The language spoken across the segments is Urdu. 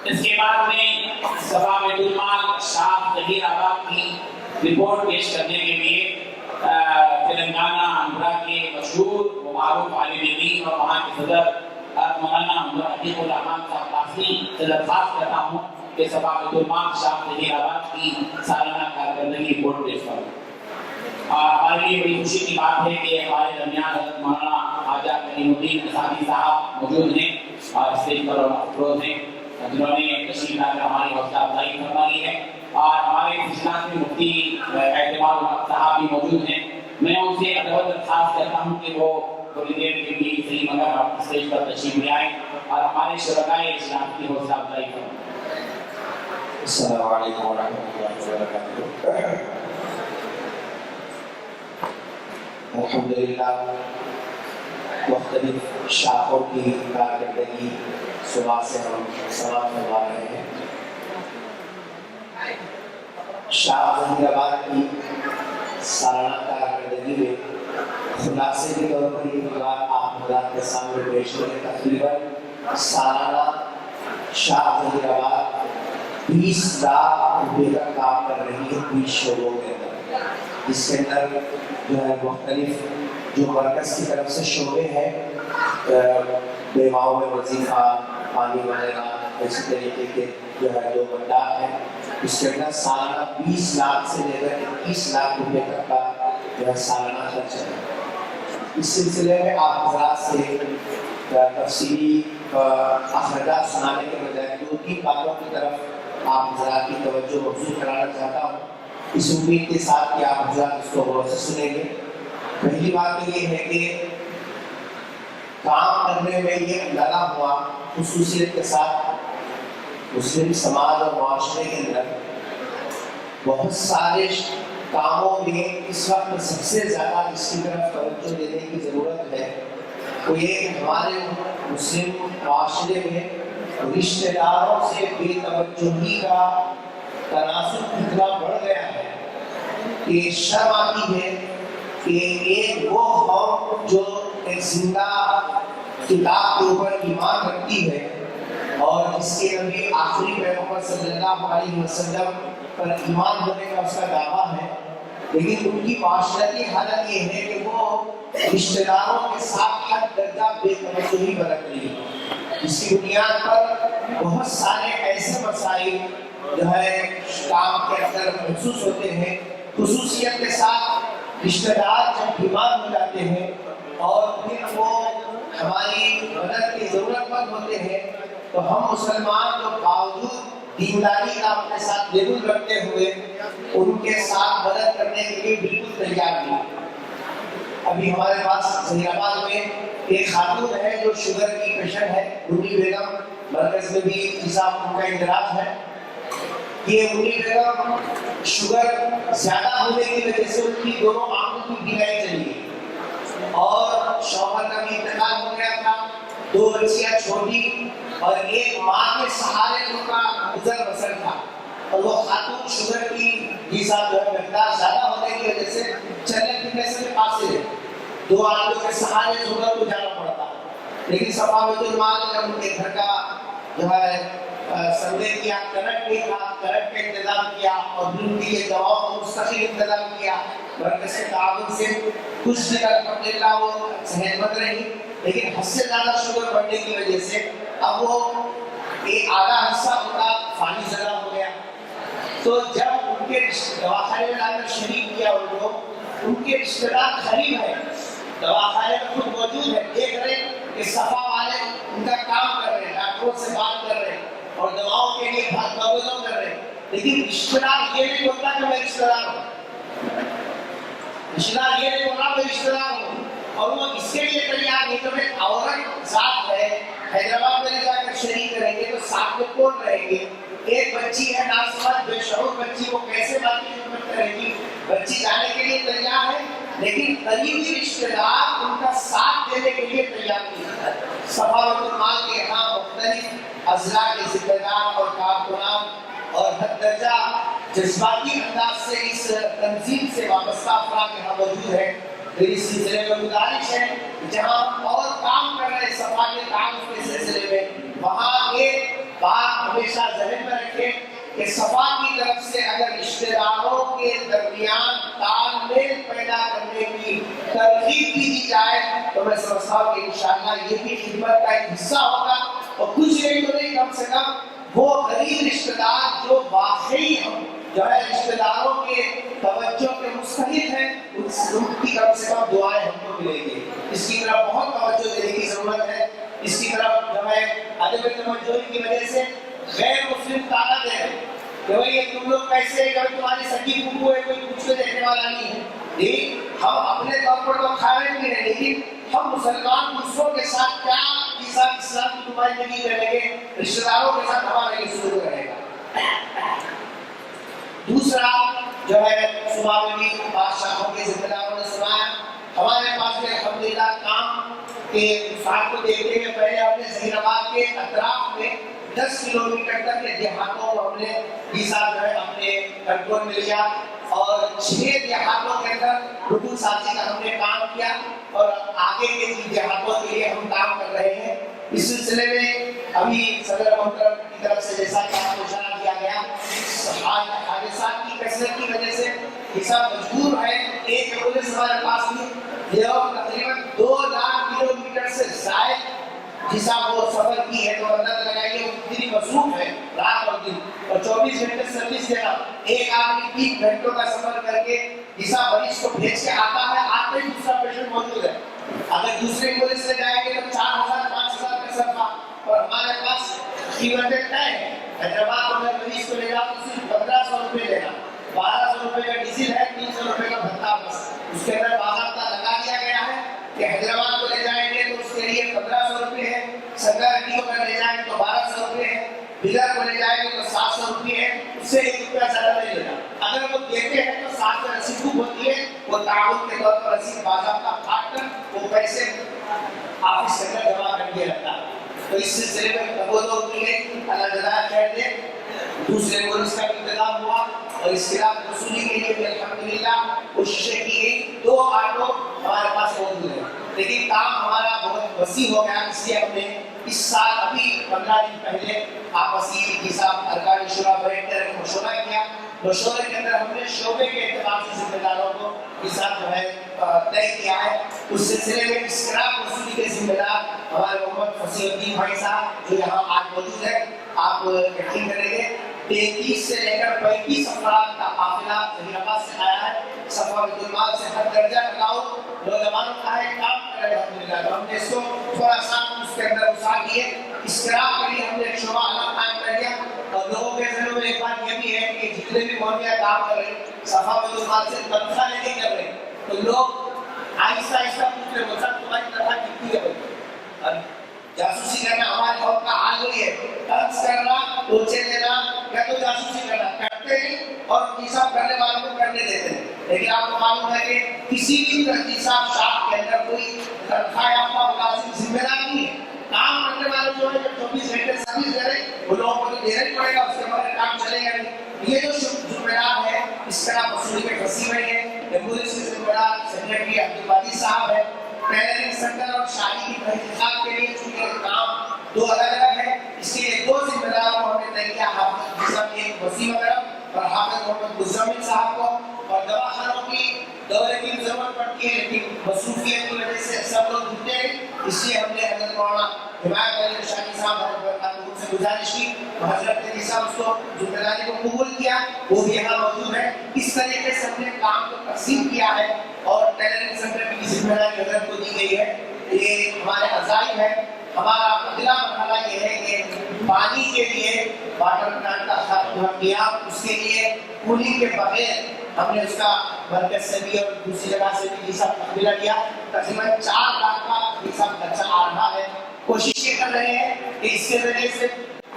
اس کے بعد میں صفا بیت المال شاہ ظہیر آباد کی رپورٹ پیش کرنے کے لیے تلنگانہ آندھرا کے مشہور و معروف عالم دین اور وہاں کے صدر مولانا محمد عتیق الرحمان صاحب قاسمی سے درخواست کرتا ہوں کہ صفا بیت المال شاہ ظہیر آباد کی سالانہ کارکردگی رپورٹ پیش کروں۔ اور ہمارے لیے بڑی خوشی کی بات ہے کہ ہمارے درمیان حضرت مولانا خواجہ کریم الدین اصحابی صاحب موجود ہیں اور اسٹیج پر افروز ہیں، جنہوں نے تشریف لا کر ہماری حوصلہ افزائی فرمائی ہے، اور ہمارے اجلاس میں مفتی اعتماد الحق صاحب بھی موجود ہیں۔ میں ان سے درخواست کرتا ہوں کہ وہ تھوڑی دیر کے لیے صحیح مگر اسٹیج پر تشریف لے آئیں اور ہمارے شرکائے اجلاس کی حوصلہ افزائی کریں۔ السلام علیکم ورحمۃ اللہ وبرکاتہ۔ الحمدللہ مختلف شاخوں کی کارکردگی صبح سے ہم سماعت فرما رہے ہیں۔ شاہ ظہیر آباد کی سالانہ کارکردگی میں خلاصے کے طور پر یہ بات آپ حضرات کے سامنے پیش کریں۔ تقریباً سالانہ شاہ ظہیر آباد 20 لاکھ روپے کا کام کر رہی ہے 20 شعبوں کے اندر، جس کے اندر جو ہے مختلف جو مرکز کی طرف سے شعبے ہیں، بیواؤں میں وظیفہ، پانی وغیرہ، اسی طریقے کے جو ہے جو بندات ہیں، اس کے اندر سالانہ 20 لاکھ سے لے کر 21 لاکھ روپے تک کا جو ہے سالانہ خرچ ہے۔ اس سلسلے میں آپ حضرات سے تفصیلی اخراجات سنانے کے بجائے 2-3 باتوں کی طرف آپ حضرات کی توجہ مبذول کرانا چاہتا ہوں، اس امید کے ساتھ کہ آپ حضرات اس کو غور سے سنیں گے۔ پہلی بات تو یہ ہے کہ کام کرنے میں یہ اندازہ ہوا خصوصیت کے ساتھ مسلم سماج اور معاشرے کے اندر بہت سارے کاموں میں اس وقت سب سے زیادہ اس کی طرف توجہ دینے کی ضرورت ہے، وہ یہ ہمارے مسلم معاشرے میں رشتہ داروں سے بے توجہی کا تناسب اتنا بڑھ گیا ہے کہ شرم آتی ہے کہ ایک وہ قوم جو ایک زندہ کتاب کے اوپر ایمان رکھتی ہے اور جس کے نبی آخری پیغمبر صلی اللہ علیہ وسلم پر ایمان ہونے کا اس کا دعویٰ ہے، لیکن ان کی معاشرتی حالت یہ ہے کہ وہ رشتہ داروں کے ساتھ حد درجہ بے توجہی برت رہی ہے، جس کی بنیاد پر بہت سارے ایسے مسائل جو ہے کام کے اندر محسوس ہوتے ہیں۔ خصوصیت کے ساتھ رشتہ دار جب بیمار ہو جاتے ہیں اور پھر وہ ہماری مدد کی ضرورت مند ہوتے ہیں تو ہم مسلمان جو باوجود دینداری کا اپنے ساتھ لیبل رکھتے ہوئے ان کے ساتھ مدد کرنے کے لیے بالکل تیار نہیں۔ ابھی ہمارے پاس ظہیر آباد میں ایک خاتون ہے جو شوگر کی پیشنٹ ہے، منی بیگم، مرکز میں بھی حساب ان کا اندراج ہے۔ یہ منی بیگم شوگر زیادہ ہونے کی وجہ سے ان کی دونوں آنکھوں کی بینائی چلی گئی اور شوہر کا بھی انتقال ہو گیا تھا، 2 بچیاں چھوٹی اور ایک ماں کے سہارے ان کا گزر بسر تھا، اور وہ خاتون شوگر کی حساب جو ہے مقدار زیادہ ہونے کی وجہ سے چلنے پھرنے سے بھی قاصر ہے، 2 آدمیوں کے سہارے شوگر کو جانا پڑتا۔ لیکن صفا بیت المال نے ان کے گھر کا جو ہے سروے کیا، کرنٹ بھی تھا، کرنٹ کا انتظام کیا اور ان کے لیے دواؤں کا مستقل انتظام کیا، مرکز کے تعاون سے کچھ دیر الحمدللہ وہ صحت مند رہی، لیکن حد سے زیادہ شوگر بڑھنے کی وجہ سے اب وہ ایک آدھا حصہ ان کا فانی زدہ ہو گیا۔ تو جب ان کے دواخانے میں لا کر شریک کیا ان کو، ان کے رشتہ دار قریب ہے، دواخانے میں خود موجود ہے، دیکھ رہے کہ صفا والے ان کا کام کر رہے ہیں، ڈاکٹروں سے بات کر رہے ہیں اور دواؤں کے لیے بات قبول کر رہے ہیں، لیکن رشتہ دار یہ نہیں بولتا کہ میں رشتہ دار ہوں، رشتہ دار یہ نہیں بولتا میں رشتہ دار ہوں، اور وہ اس کے لیے تیار نہیں۔ تو میں عورت ذات ہے، حیدرآباد میں جا کر شریک رہیں گے تو ساتھ میں کون رہیں گے؟ ایک بچی ہے ناسمجھ بے شعور بچی کو کیسے باقی خدمت کرے گی؟ بچی جانے کے لیے تیار ہے، لیکن قریبی رشتہ دار ان کا ساتھ دینے کے لیے تیار نہیں ہے۔ صفا بیت المال کے یہاں مختلف اضلاع کے ذمہ دار اور کارکنان اور حد درجہ جذباتی انداز سے اس تنظیم سے وابستہ افراد یہاں موجود ہیں۔ میری سلسلے میں گزارش ہے جہاں اور کام کر رہے صفا کے تعارف کے سلسلے میں وہاں ایک بات ہمیشہ ذہن میں رکھیں کہ صفا کی طرف سے اگر رشتہ داروں کے درمیان تال میل پیدا کرنے کی ترغیب دی جائے تو میں سمجھتا ہوں کہ انشاءاللہ یہ بھی خدمت کا ایک حصہ ہوگا، اور کچھ نہیں تو نہیں، کم سے کم وہ غریب رشتہ دار جو واقعی ہم جو ہے رشتہ داروں کے توجہ کے مستحق ہیں، ان کی کم سے کم دعائیں ہم کو ملیں گی۔ اس کی طرف بہت توجہ دینے کی ضرورت ہے، اس کی طرف جو ہے عدم توجہ کی وجہ سے غیر مسلم تانا دے رہے ہیں کہ بھئی یہ تم لوگ کیسے، جب تمہاری سکی پھوپھو ہے کوئی کچھ کو دیکھنے والا نہیں ہے۔ نہیں، ہم اپنے طور پر تو کھا رہے ہیں، لیکن ہم مسلمان دوسروں کے ساتھ کیا اسلام کی نمائندگی کریں گے، رشتہ داروں کے ساتھ ہمارا یہ سلوک رہے گا۔ دوسرا جو ہے صبح میں بھی بادشاہوں کے ذمہ داروں نے سنایا، ہمارے پاس میں الحمدللہ کام کے انسان کو دیکھتے ہوئے پہلے ہم نے ظہیر آباد کے اطراف میں 10 کلومیٹر تک کے دیہاتوں کو ہم نے جو ہے اپنے کنٹرول میں لیا، اور 6 دیہاتوں کے اندر رکن سازی کا ہم نے کام کیا، اور آگے کے دیہاتوں کے لیے ہم کام کر رہے ہیں۔ اس سلسلے میں ابھی صدر محترم کی طرف سے جیسا کہ آپ کو اشارہ کیا گیا، حادثات کی کثرت کی وجہ سے حساب مجبور ہے ایک ایمبولینس ہمارے پاس میں تقریباً 2 لاکھ کلومیٹر سے زائد حساب وہ سفر کی ہے، تو اندازہ لگائیے وہ کتنی مصروف ہے رات اور دن، اور 24 گھنٹے سروس دینا۔ ایک آدمی 3 گھنٹوں کا سفر کر کے حساب مریض کو بھیج کے آتا ہے، آتے ہی دوسرا پیشنٹ موجود ہے۔ اگر دوسرے ایمبولینس سے جائیں گے تو 4000 5000 کا سفر، اور ہمارے پاس قیمتیں طے ہیں۔ حیدرآباد کو اگر مریض کو لے جاؤ تو صرف 1500 روپے لینا، 1200 روپے کا ڈیزل ہے، 300 روپے کا بھتہ، بس اس کے اندر باضابطہ لگا دیا گیا ہے کہ حیدرآباد کو لے جائیں گے تو اس کے لیے 1500 روپے ہے، سنگاریڈی کو اگر لے جائیں گے تو 1200 روپے ہے، بلر کو لے جائیں گے تو 700 روپے ہے، اس سے 1 روپیہ زیادہ نہیں لینا۔ اگر وہ دیتے ہیں تو 7 میں رسید بک ہوتی ہے، وہ تعاون کے طور پر رسید باضابطہ کاٹ کر وہ پیسے آفس کے اندر جمع کر کے رکھتا ہے۔ تو اس سلسلے میں تبادلہ ہوتی ہے، اللہ جزائے خیر دے۔ دوسرے ایمبولینس کا انتظام ہوا، اور اس کے بعد وصولی کے لیے بھی الحمدللہ کوششیں کی گئی۔ 2 آٹو ہمارے پاس موجود ہیں، لیکن کام ہمارا بہت وسیع ہو گیا، اس لیے ہم نے اس سال ابھی 15 دن پہلے آپسی حساب ارکان شورا بیٹھ کر مشورہ کیا۔ مشورے کے اندر ہم نے شعبے کے اعتبار سے ذمہ داروں کو حساب جو ہے طے کیا ہے۔ اس سلسلے میں اسکراپ وصولی کے ذمہ دار ہمارے محمد فصیح الدین بھائی صاحب جو یہاں آج موجود ہے، آپ یقین کریں گے 33 سے لے کر 35 افراد کا قافلہ ظہیر آباد سے آیا ہے۔ صفا بیت المال سے ہر درجہ لگاؤ نوجوانوں کا ہے، کام کر رہے ہیں الحمدللہ۔ تو ہم نے اس کو تھوڑا سا اس کے اندر وسعت دیے، اسکراپ کے لیے ہم نے ایک شعبہ الگ قائم کر دیا، اور لوگوں کے ذہنوں میں ایک بات یہ بھی ہے کہ جتنے بھی مولویہ کام کر رہے ہیں صفا بیت المال سے تنخواہ لے کے کر رہے ہیں، تو لوگ آہستہ آہستہ پوچھ رہے ہیں سر تمہاری تنخواہ کتنی ہے؟ جاسوسی کرنا ہمارے قوم کا حال وہی ہے، طنز کرنا، پوچھے دینا، یا تو جاسوسی کرنا کرتے نہیں، اور احتساب کرنے والوں کو کرنے دیتے ہیں۔ لیکن آپ کو معلوم ہے کہ کسی بھی احتساب شاپ کے اندر کوئی تنخواہ یافتہ ملازم ذمہ دار نہیں ہے۔ کام کرنے والے جو ہے جو 24 گھنٹے سروس دے رہے ہیں وہ لوگوں کو تو دینا ہی پڑے گا، اس کے بعد کام چلے گا نہیں۔ یہ جو ذمہ دار ہے اس طرح وصولی میں پھنسی ہوئی ہے۔ ایمبولینس کے ذمہ دار سیکرٹری عبدالبادی صاحب ہے۔ ٹیلرنگ سینٹر اور شادی کی تحقیقات کے لیے چونکہ کام 2 الگ الگ ہے، اس لیے 2 ذمہ داروں کو ہم نے طے کیا، حافظ ایک وسیم اکرم اور حافظ محمد مزمل صاحب کو۔ اور دواخانوں کی دورے کی ضرورت پڑتی ہے، لیکن مصروفیت کی وجہ سے سب لوگ جھوٹتے ہیں، اس لیے ہم نے حضرت مولانا حمایت علی شاہی صاحب سے گزارش کی، حضرت علی صاحب اس کو ذمہ داری کو قبول کیا، وہ بھی یہاں موجود ہے۔ اس طریقے سے ہم نے کام کو تقسیم کیا ہے، اور ٹیلرنگ سینٹر کی ذمہ داری حضرت کو دی گئی ہے۔ یہ ہمارے عزائم ہے۔ ہمارا اگلا مرحلہ یہ ہے کہ پانی کے لیے واٹر پلانٹ کا خط کیا، اس کے لیے کولنگ کے بغیر ہم نے اس کا مرکز سے بھی اور دوسری جگہ سے بھی حساب تقبیلہ کیا۔ تقریباً 4 لاکھ کا حساب خرچہ آ رہا ہے۔ کوشش یہ کر رہے ہیں کہ اس کے ذریعے سے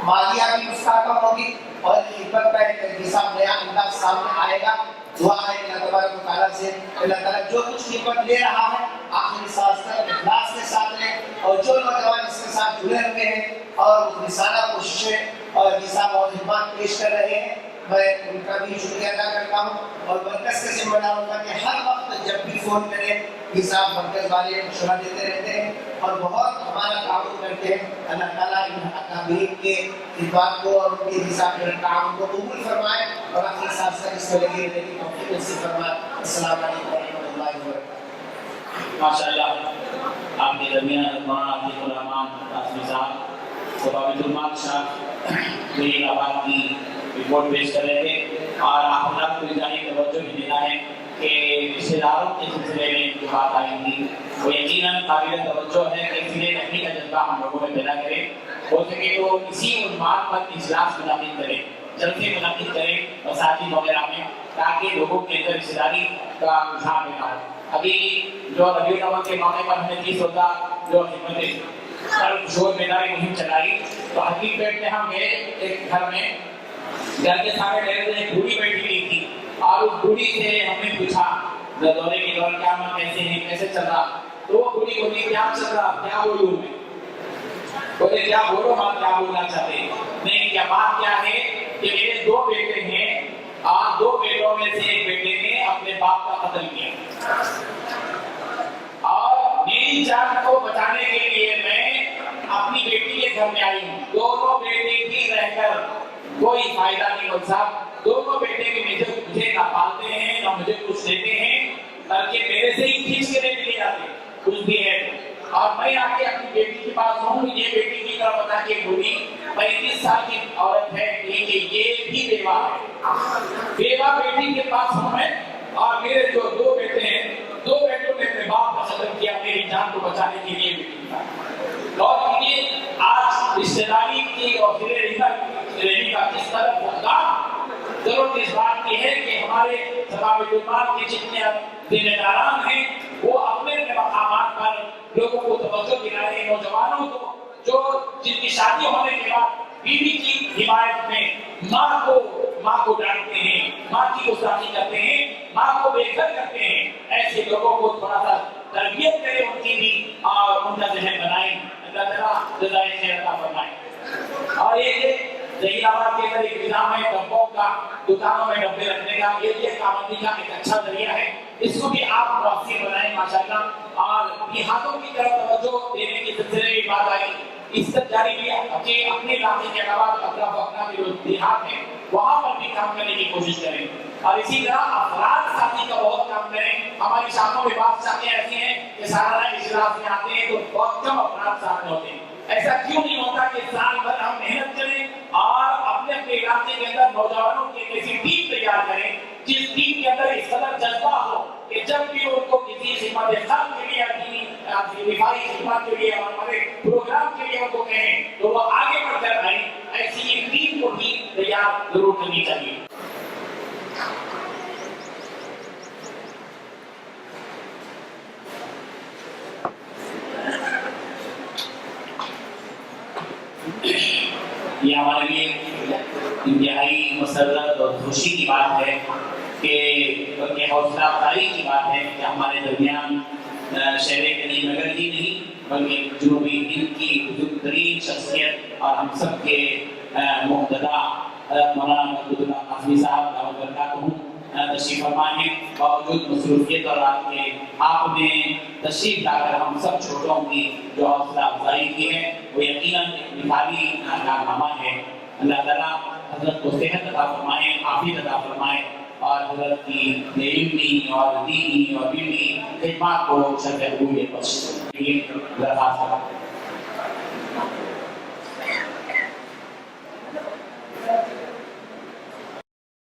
مالیہ بھی مستحکم ہوگی اور خدمت کا ایک حساب نیا انداز سامنے آئے گا۔ دعا ہے کہ اللہ تبارک و تعالیٰ سے اللہ تعالیٰ جو کچھ خدمت لے رہا ہے آخری سانس تک اخلاص کے ساتھ لے، اور جو نوجوان اس کے ساتھ جڑے ہوئے ہیں اور رسالہ کوششیں اور حساب اور خدمات پیش کر رہے ہیں، میں ان کا بھی شکریہ ادا کرتا ہوں، اور مرکز کے ذمہ داروں کا کہ ہر وقت جب بھی فون کریں حساب مرکز والے مشورہ دیتے رہتے ہیں اور بہت ہمارا تعاون کرتے ہیں. اللہ تعالیٰ ان اکابرین کے خدمات کو اور ان کے حساب میں تعاون کو قبول فرمائے اور اپنے ساتھ ساتھ اس میں لگے رہنے کی توفیق نصیب فرمائے. السلام علیکم ورحمۃ اللہ وبرکاتہ. ماشاءاللہ آپ کے درمیان مولانا عبد الرحمان قاسمی صاحب صوبہ بیت المال شاہ میری آباد کی رپورٹ پیش کر رہے تھے اور آپ حضرات کو جانی توجہ بھی دینا ہے کہ رشتے داروں کے سلسلے میں جو بات آئی تھی وہ یقیناً قابل توجہ ہے کہ سلے رکھنے کا جذبہ ہم لوگوں میں پیدا کریں. ہو سکے تو اسی عنوان پر اجلاس منعقد کریں, جلسے منعقد کریں مساجد وغیرہ میں, تاکہ لوگوں کے اندر رشتے داری کا رجحان پیدا ہو. ابھی جو ربیع الاول کے موقع پر ہم نے 30 روزہ جو خدمت شور بیداری مہم چلائی تو حقیقت میں ہم گئے ایک گھر میں, گھر کے سامنے ڈیرے ایک بوڑھی بیٹھی ہوئی تھی اور اس بوڑھی سے ہم نے پوچھا دورے کے دوران کیا میں کیسے ہیں, کیسے چل رہا, تو وہ بوڑھی بولی کیا چل رہا, کیا بولوں میں, بولے کیا بولو ماں, کیا بولنا چاہتے ہیں, نہیں کیا بات کیا ہے کہ میرے 2 بیٹے ہیں اور 2 بیٹوں میں سے ایک بیٹے نے اپنے باپ کا قتل کیا اور میری جان کو بچانے کے لیے میں اپنی بیٹی کے گھر میں آئی ہوں. دونوں بیٹے بھی رہ کر کوئی فائدہ نہیں ہو صاحب, دونوں بیٹے بھی مجھے نہ پالتے ہیں نہ مجھے کچھ دیتے ہیں, بلکہ میرے سے ہی کھینچ کے لے جاتے کچھ بھی ہے. اور میں آ کے اپنی بیٹی کے پاس ہوں, یہ بیٹی کی طرف بتا کے بولی 35 سال کی عورت ہے لیکن یہ بھی بیوہ ہے, بیوہ بیٹی کے پاس ہوں میں, اور میرے جو 2 بیٹے ہیں 2 بیٹوں نے اپنے باپ کا قتل کیا میری جان کو بچانے کے لیے بیٹی کا. اور یہ آج رشتے داری کی اور رہنے کا کس طرح ہوگا, ضرورت اس بات کی ہے کہ ہمارے صوبہ بیت المال کے جتنے ذمہ داران ہیں وہ اپنے مقامات پر لوگوں کو توجہ دلائیں, نوجوانوں کو جو جن کی شادی ہونے کے بعد بیوی کی حمایت میں ماں کو ڈانٹتے ہیں, ماں کی گستاخی کرتے ہیں, ماں کو بے گھر کرتے ہیں, ایسے لوگوں کو تھوڑا سا تربیت کرے ان کی بھی اور ان کا ذہن بنائیں. اللہ تعالیٰ جزائے خیر عطا فرمائے. اور یہ ذہین آباد کے اندر ایک نظام ہے ڈبوں کا, دکانوں میں ڈبے رکھنے کا, یہ آمدنی کا ایک اچھا ذریعہ ہے, اس کو بھی آپ مؤثر بنائیں ماشاءاللہ. اور دیہاتوں کی طرف توجہ دینے کے سلسلے میں بات آئی, اس تک جاری بھی کہ اپنے علاقے کے علاوہ اطراف و اقنا کے جو دیہات ہیں وہاں پر بھی کام کرنے کی کوشش کریں. اور اسی طرح افراد ساتھی کا بہت کام کریں. ہماری شاخوں میں بعض شاخیں ایسی ہیں کہ سالانہ اجلاس میں آتے ہیں تو بہت کم افراد ساتھ میں ہوتے ہیں. ایسا کیوں نہیں ہوتا کہ سال بھر ہم محنت کریں اور اپنے علاقے کے اندر نوجوانوں کی ایسی ٹیم تیار کریں جس ٹیم کے اندر اس قدر جذبہ ہو کہ جب بھی ان کو کسی خدمت خان کے لیے دفاعی خدمات کے لیے اور ہمارے پروگرام کے لیے ان کو کہیں تو وہ آگے بڑھ کر آئیں. ایسی ایک ٹیم کو بھی تیار ضرور کرنی چاہیے. یہ ہمارے لیے انتہائی مسرت اور خوشی کی بات ہے کہ بلکہ حوصلہ افزائی کی بات ہے کہ ہمارے درمیان شہر کریم نگر ہی نہیں بلکہ جنوبی ہند کی بزرگ ترین شخصیت اور ہم سب کے مقتدا مولانا عبد اللہ قاسمی صاحب دعوت برکاتہ تشریف فرما ہے. باوجود مصروفیت اور آپ نے تشریف لا کر ہم سب چھوٹوں کی جو حوصلہ افزائی کی ہے وہ یقیناً ایک مثالی کارنامہ ہے. اللہ تعالیٰ حضرت کو صحت عطا فرمائے, عافیت عطا فرمائے اور حضرت کی علمی اور دینی اور علمی خدمات کو شرف قبولیت بخشے. درخواست